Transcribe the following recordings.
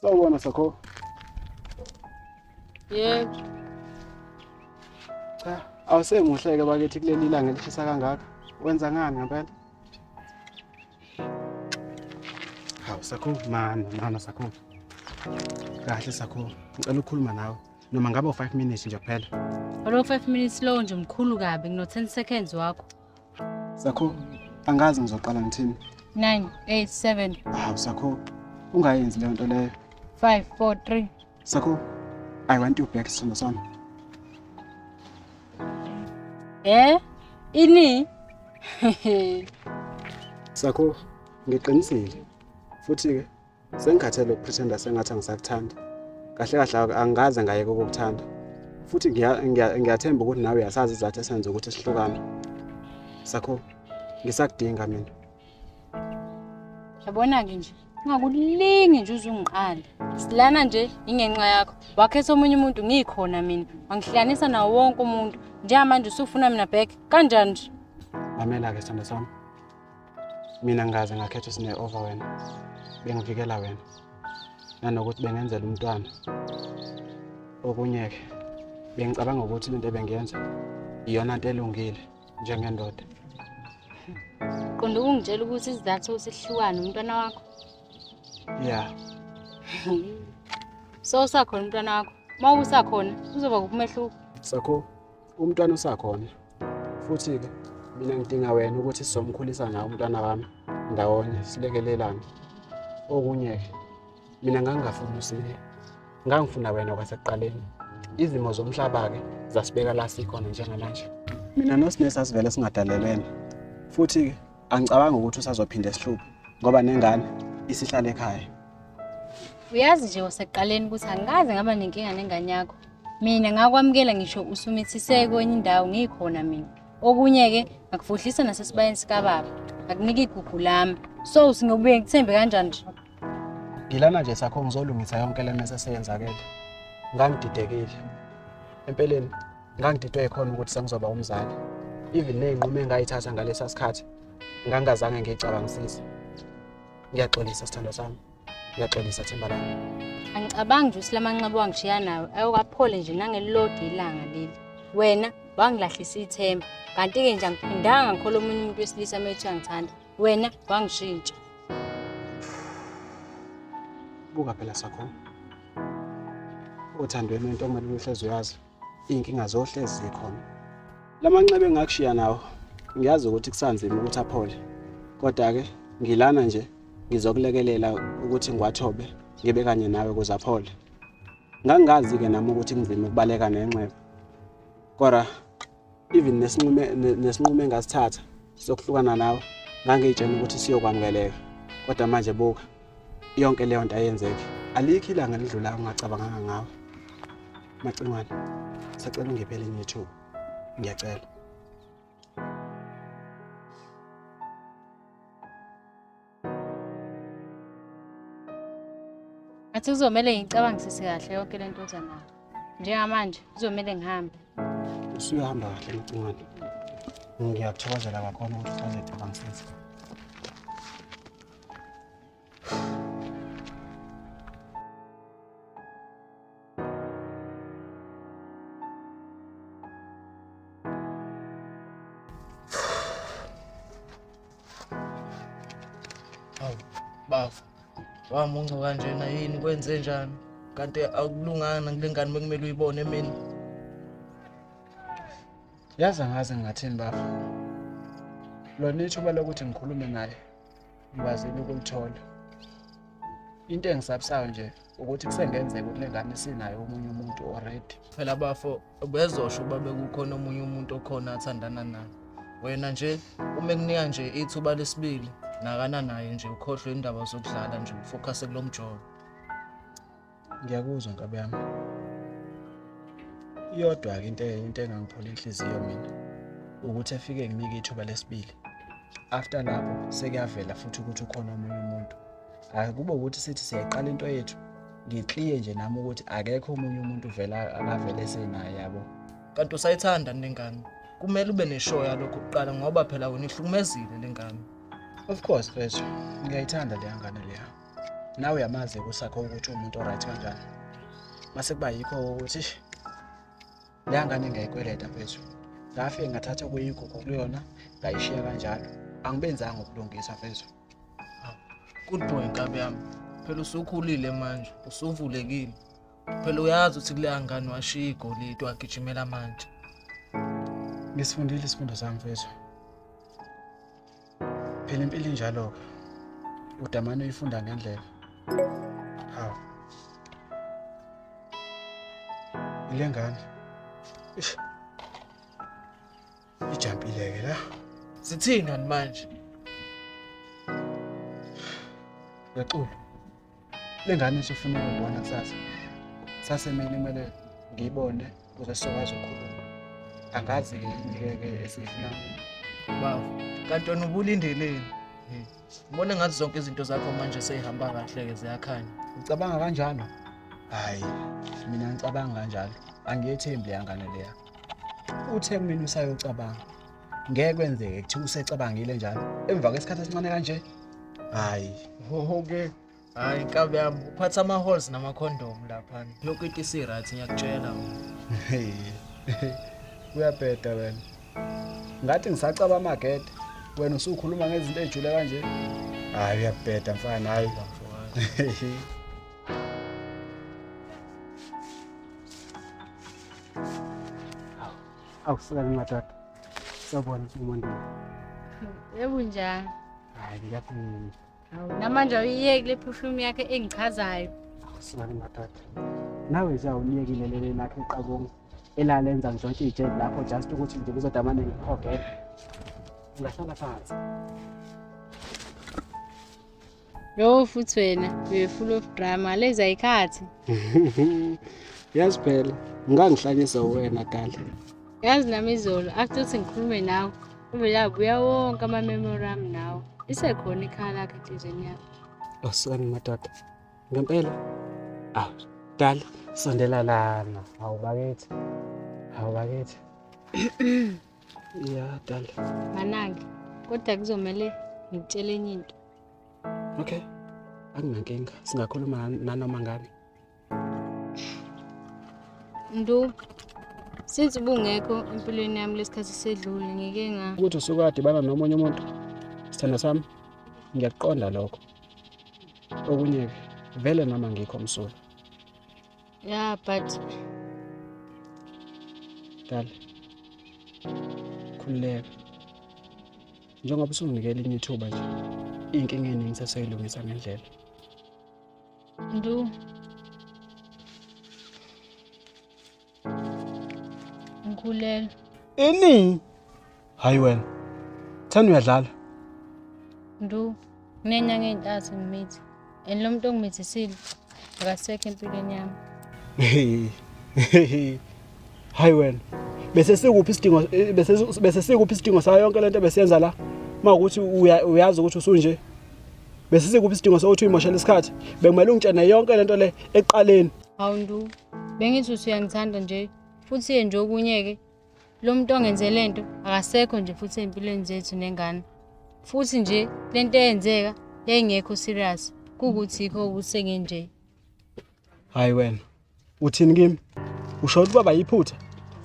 Sawubona Sakho. Yebo. Cha, awusemuhleke bakithi kuleli ilanga elishisa kangaka. Wenza ngani ngempela? Hawu Sakho, mana Sakho. Kahle Sakho. Ngicela ukukhuluma nawe. Noma ngabe u5 minutes nje kuphela. Lo 5 minutes lo nje mkhulu kabi ngino 10 seconds wakho. Sakho, angazi ngizoqala ngithini. 9 8 7 Hawu Sakho, ungayenzi le nto leyo. 5 4 3 Sakho, I want you back sithando sami. Ini? Sakho, ngiqinisile. Futhi ke sengikhathele ukupretenda sengathi angisakuthanda. Kahle kahle angaze ngayeke ukukuthanda. Futhi ngiyathemba ukuthi nawe uyasazi izathu esenza ukuthi sihlukane. Sakho, ngisakudinga mina. Yabona ke nje, ungakulingi nje uzungiqala. Silana nje ingenxa yakho. Wakhetha omunye umuntu ngikhona mina. Wangihlanisa nawo wonke umuntu. Njengamanje usufuna mina back. Kanjani nje? Mamela ke sithando sami. Mina ngaze ngakhetha sine over wena. Bengivikela wena. Nanokuthi bengenzela umntwana. Okunye ke bengicabanga ukuthi into ebengiyenza iyona into elungile njengendoda. Qonda ungitshela ukuthi isizathu sihlukana umntwana wakho. Yeah. So usakhona umntwana wakho. Uma usakhona uzoba kumehluko. Sakho, umntwana usakhona. Futhi ke mina ngidinga wena ukuthi sizomkhulisa nawe umntwana wami ndawonye silekelelane. Okunye ke mina ngangafuna usile. Ngangifuna wena kwasekuqaleni. Izimo zomhlaba ke zasibeka la sikhona njengamanje. Mina noSinesi asivele singadalelwena. Futhi ke angicabanga ukuthi usazophinda esihluphe ngoba nengane isihlala ekhaya. Uyazi nje wasekuqaleni ukuthi angikaze ngaba nenkinga nengane yakho. Mina ngakwamukela ngisho usumithise kwenye indawo ngikhona mina. Okunye ke ngakufuhlisa nasesibayeni sika baba. Akunika igugu lami. So singobuye ngithembe kanjani nje? Ngilana nje Sakho ngizolungisa yonke le mase seyenzakele. Ngangididekile. Empeleni ngangididwe ikhona ukuthi sengizoba umzali. Even nezinqumo engayithatha ngalesa sikhathi ngangazange ngiyicabangisise. Ngiyaxolisa sithando sami. Ngiyaxolisa Themba lami. Angicabangi nje usilamanqebo wangishiya nawe ayokaphole nje nangelilodi ilanga leli. Wena wangilahlisa ithemba. Kanti ke nje angiphindanga ngikhola omunye umuntu wesilisa methi angithanda. Wena wangishintsha. Buka phela Sakho. Uthandweni into okumele uhlezi uyazi. Inkinga zohlezi zikhona. Lamanxebe engakushiya nawo. Ngiyazi ukuthi kusanzima ukuthi aphole. Kodwa ke ngilana nje ngizokulekelela ukuthi ngiwathobe ngibe kanye nawe ukuze aphole. Ngangazi ke nami ukuthi ngizime ukubaleka nenxeba. Kodwa even nesinqumo engasithatha sokuhlukana nawe ngangitshela ukuthi siyokwamukeleka. Kodwa manje buka yonke leyo nto ayenzeke. Alikho ilanga lidlula ungacabanganga ngawe. Macingwane. Sacela ungiphele ngethuba. Ngiyacela. Athi kuzomela ngicabangisise kahle yonke lento ozanayo. Njengamanje kuzomela ngihambe. Usuyahamba kahle Macingwane. Ngiyakuthokozela kakhulu ukuthi usazicabangisise. Bafu. Wamunca kanjena yini kwenze njani? Kanti akulunganga kulengane bekumele uyibone mina. Yazi ngaze ngathini bafu. Lo nithuba lokuthi ngikhulume naye. Ngiwazile ukulithola. Into engisabisayo nje ukuthi kusengenzeka ukuthi lengane sinayo omunye umuntu already. Phela bafo bezosho babe kukhona omunye umuntu okhona athandana naye. Wena nje uma kunika nje ithuba lesibili nakana naye nje ukhohlwe indaba zokudlala nje ufocus kulomjovo. Ngiyakuzwa Nkabi yami. Iyodwa ke into engangiphola inhliziyo mina ukuthi afike nginike ithuba lesibili. After lapho sekuyavela futhi ukuthi ukhona omunye umuntu. Akube ukuthi sithi siyayiqala into yethu ngicliye nje nami ukuthi akekho omunye umuntu vela akavele senaye yabo. Kanti usayithanda lengane. Kumele ube neshow yalokho kuqala ngoba phela wena ihlukumezile lengane. Of course mfethu. Ngiyayithanda le ngane leya. nawe uyamazi kusakho ukuthi umuntu oright kanjani. Mase kuba yikho ukuthi le ngane ngiyayikweleta mfethu. Ngafike ngathatha kuyigugu kuyona ngayishiya kanjalo. Angibenzanga ukulungisa mfethu. Good boy Nkabi yami. Phela usukhulile manje, usuvulekile. Phela uyazi ukuthi kule ngane washiya igolide wagijimela manje. Ngisifundile isifundo sami mfethu. Phela impilo injalo. Udamane uyifunda ngendlela. Hawu. Ile ngane. Ish. Ijampile ke la. Sithina manje. Yaqulu. Le ngane isifuna ukubona kusasa. Sasemini kumele ngiyibone ukuze sizokwazi ukukhuluma. Angazi ngeke esifuna. Baba, kanti wena ubulindeleni? Ubona ngathi zonke izinto zakho manje seyihamba kahle ke ziyakhanya. Ucabanga kanjalo? Hayi, mina ngicabanga kanjalo. Angiyethembi yangane leya. Uthe mina usayocabanga. Ngeke kwenzeke kuthi usecabangile njalo. Emva kwesikhathi esincane kanje. Hayi, Okay. Hayi Nkabi yami, uphatha ama-holes nama-condom lapha. Lokhu into isi-right ngiyakutshela wena. Uyabheda wena. Ngathi ngisacaba amagede. Wena usukhuluma ngezinto ezijule kanje. Hayi uyabheda mfana hayi. Awusukani madoda. Sabona umuntu. Yebo njani? Hayi ngiyaphila. Hawu namanje awuyiyeki le perfume yakhe engichazayo. Awusukani madoda. Nawe nje awuniyekile lele lakhe eqabonga. Elalenza zonke ijet lapho just ukuthi nje kuzodamane ngikhogela. Ungahlala phansi. Yo futhi wena, you full of drama. Leza ikhathi. Yazi phela, ngangihlanyisa wena dala. Yazi nami izolo after ukuthi ngikhulume nawe, uvela buya wonke ama memory ami nawe. Isekhona ikhala lakhe enhlizweni yakho. Awusukani madoda. Ngempela? Dala, sondela lana. Awubakethi. Awubakethi. Ya dala. Manange, kodwa kuzomela ngitshele enye into. Okay. Anginankinga. Singakhuluma nanoma ngani. Ndu since ubungekho empilweni yami lesikhathi sedlule ngeke nga Ukuthi usuka adibana nomunye umuntu. Sithanda sami. Ngiyakuqonda lokho. Okunye vele noma ngikho msulu. yeah but Dala. Khululeka. Njengoba usunginikela inye ithuba nje. Inkinga eningi sesayilungisa ngendlela. Ndu Ngikhulelwe. Ini? Hayi wena. Thani uyadlala? Ndu kunenyanga ezintathu ngimithi. And lo muntu ongimithisile akasekho empilweni yami. Hayi wena. Bese sikuphi isidingo bese sikuphi isidingo sayo yonke lento besiyenza la? Mawukuthi uyazi ukuthi usunje. Bese sikuphi isidingo sokuthi uyimoshela isikhathi. Bekumele ungitshene yonke lento le eqaleni. Hawu Ndu, bengithi usuyangithanda nje. Futhi nje okunyeke lo muntu ongenze lento akasekho nje futhi empilweni zethu nengane. Futhi nje lento eyenzeka engekho serious kukuthi ikho ubusenge nje. Hayi wena. Uthini kimi? Usho ukuthi baba yiphutha.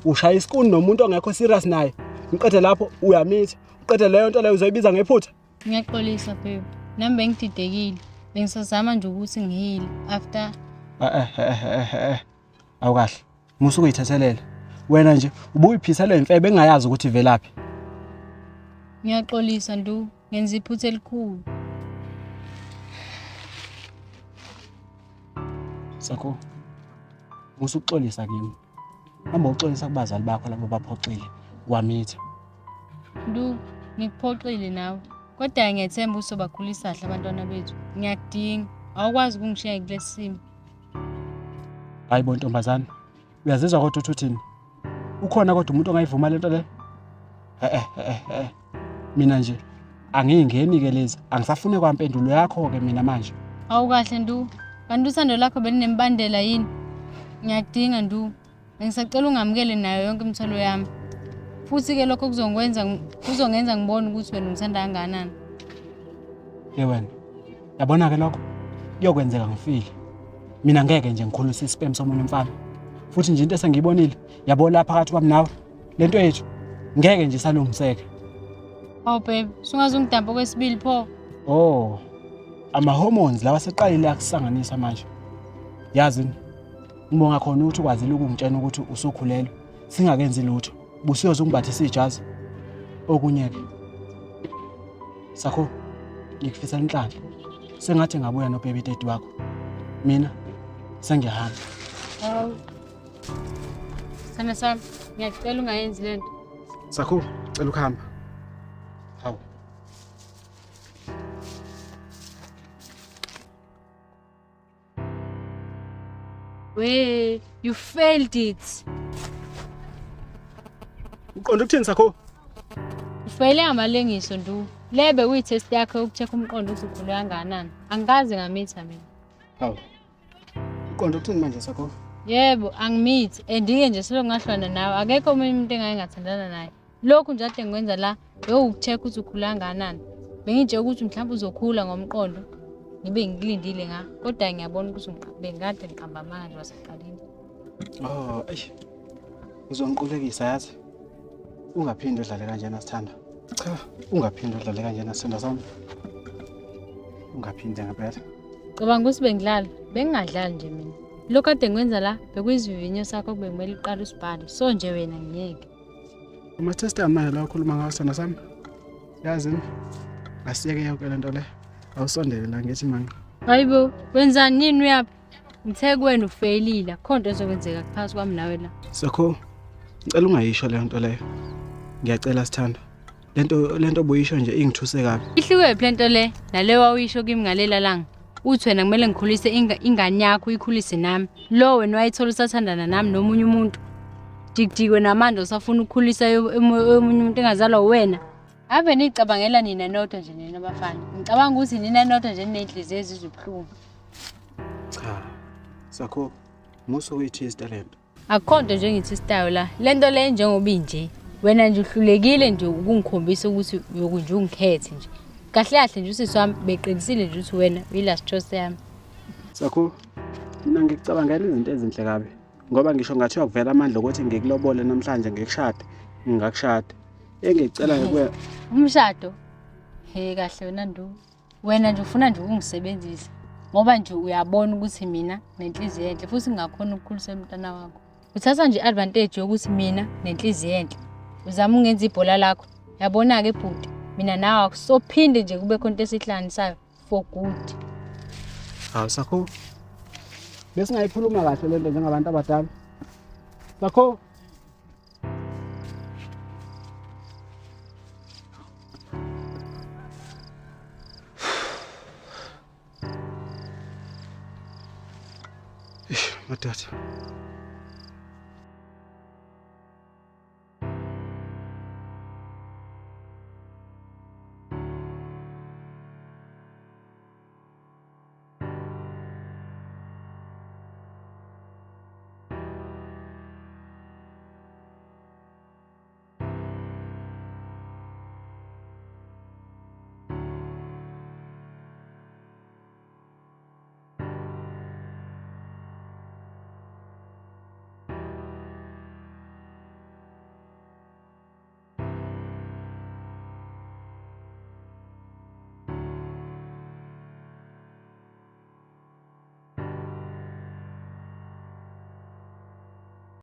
Ushaya isikuni nomuntu ongekho serious naye. Ngiqede lapho uyamitha. Uqede leyo nto leyo uzoyibiza ngephutha. Ngiyaxolisa babe. Nami bengididekile. Bengisazama nje ukuthi ngihile after Awukahle. Musuku uyithathelela. Wena nje ubuyiphisa le mfebe engayazi ukuthi ivelaphi. Ngiyaxolisa Ndu, ngenza iphutha elikhulu. Sakho. Musukuxolisa kimi. Hamba uxolisa kubazali bakho labo baphoxile. Wamitha. Ndu, ngikuphoxile nawe. Kodwa ngiyethemba usobakhulisa kahle abantwana bethu. Ngiyakudinga. Awukwazi ukungishiya kulesi simo. Hayibo ntombazana. Uyazizwa kodwa uthini? Ukhona kodwa umuntu ongayivuma lento le? Mina nje angingeni ke lezi. Angisafune kwampendulo yakho ke mina manje. Awukahle Ndu. Kanti usando lakho belinembandela yini? Ngiyakudinga Ndu. Bengisacela ungamukele nayo yonke imithwalo yami. Futhi ke lokho kuzongenza ngibone ukuthi wena ungithanda kangakanani. Wena. Yabona ke lokho. kuyokwenzeka ngifile. Mina ngeke nje ngikhulise ispam somunye umfana. Futhi nje into esengiyibonile, yabo lapha phakathi kwami nawe. Lento yethu ngeke nje salungiseke. Hawu babe, sungazungidampa kwesibili pho. Oh. Ama-hormones lawa seqalile akusanganisa manje. Yazi ngibonga khona ukuthi ukwazile ukungitshena ukuthi usukhulelwe. Singakenzi lutho. Busiyoze ungibathisa ijazi. Okunye ke. Sakho ngikufisa inhlanhla. Sengathi ngabuya no baby daddy wakho. Mina sengiyahamba. Hawu. Sana sami, ngiyacela ungayenzi lento. Sakho cela ukuhamba. Hawu. We, you failed it. Uqonda ukuthini Sakho? Ufayele amalengiso ndu. Lebe kuyitest yakho ukucheck umqondo ukuthi ukhule kangakanani. Angikaze ngamitha mina. Hawu. Uqonda ukuthini manje Sakho? Yebo, angimithi andike nje selo ngahlwana nawe. Akekho omunye umuntu engayengathandana naye. Lokhu nje ade ngikwenza la, ukucheck ukuthi ukhula kangakanani. Bengitshela ukuthi mhlawumbe uzokhula ngomqondo. Ngibe ngikulindile nga. Kodwa ngiyabona ukuthi bengikade ngiqamba manje waseqaleni. Oh, eish. Uzongiqulekisa yazi. Ungaphindi udlale kanjena Sithanda. Cha, ungaphindi udlale kanjena Sithanda sami. Ungaphindi ngempela. Cabanga ukuthi bengidlala, bengingadlali nje mina. Lokho ade ngikwenza la, bekuyizivinyo sakho bekumele uqale usibhale. So nje wena ngiyeke. Ama-test amanye la ukhuluma ngawo Sithanda sami. Yazi asiyeke yonke lento le. Awusondele la ngithi manje. Hayibo, wenzani nini uyapha? Ngithe kuwena ufailile, akho nto ezokwenzeka kuphakathi kwami nawe la. Sakho, ngicela ungayisho le nto leyo. Ngiyacela Sithanda. Lento obuyisho nje ingithuse kabi. Ihluke plento le, nale wawuyisho kimi ngalela langa. Uthi wena kumele ngikhulise ingane yakho uyikhulise nami. Lo wena wayithola usathandana nami nomunye umuntu. Dikdikwe namanje usafuna ukukhulisa omunye umuntu engazalwa wena. Ave nicabangela nina nodwa nje nina bafana. Ngicabanga ukuthi nina nodwa nje ninenhliziyo ezizubhlungu. Cha. Sakho, muso uyithi talent. Akho nto nje ngithi style la. Lento le njengoba inje. Wena nje uhlulekile nje ukungikhombisa ukuthi uyokunje ungikhethe nje. Kahle kahle nje usisi wami beqinisile nje ukuthi wena uyilast choice yami. Sakho, mina ngikucabangela izinto ezinhle kabi. Ngoba ngisho ngathi uyakuvela amandla ukuthi ngikulobole namhlanje ngikushade, ngingakushada. Engicela kuwe Umshado. He kahle wena ndu. Wena nje ufuna nje ukungisebenzisa. Ngoba nje uyabona ukuthi mina nenhliziyo enhle futhi ngingakhona ukukhulisa umntana wakho. Uthatha nje advantage yokuthi mina nenhliziyo enhle. Uzama ungenza ibhola lakho. Yabona ke bhuti, mina nawe akusophinde nje kube khona into esihlanisayo for good. Hawu Sakho. Bese ngayikhuluma kahle lento njengabantu abadala. Sakho. Matata.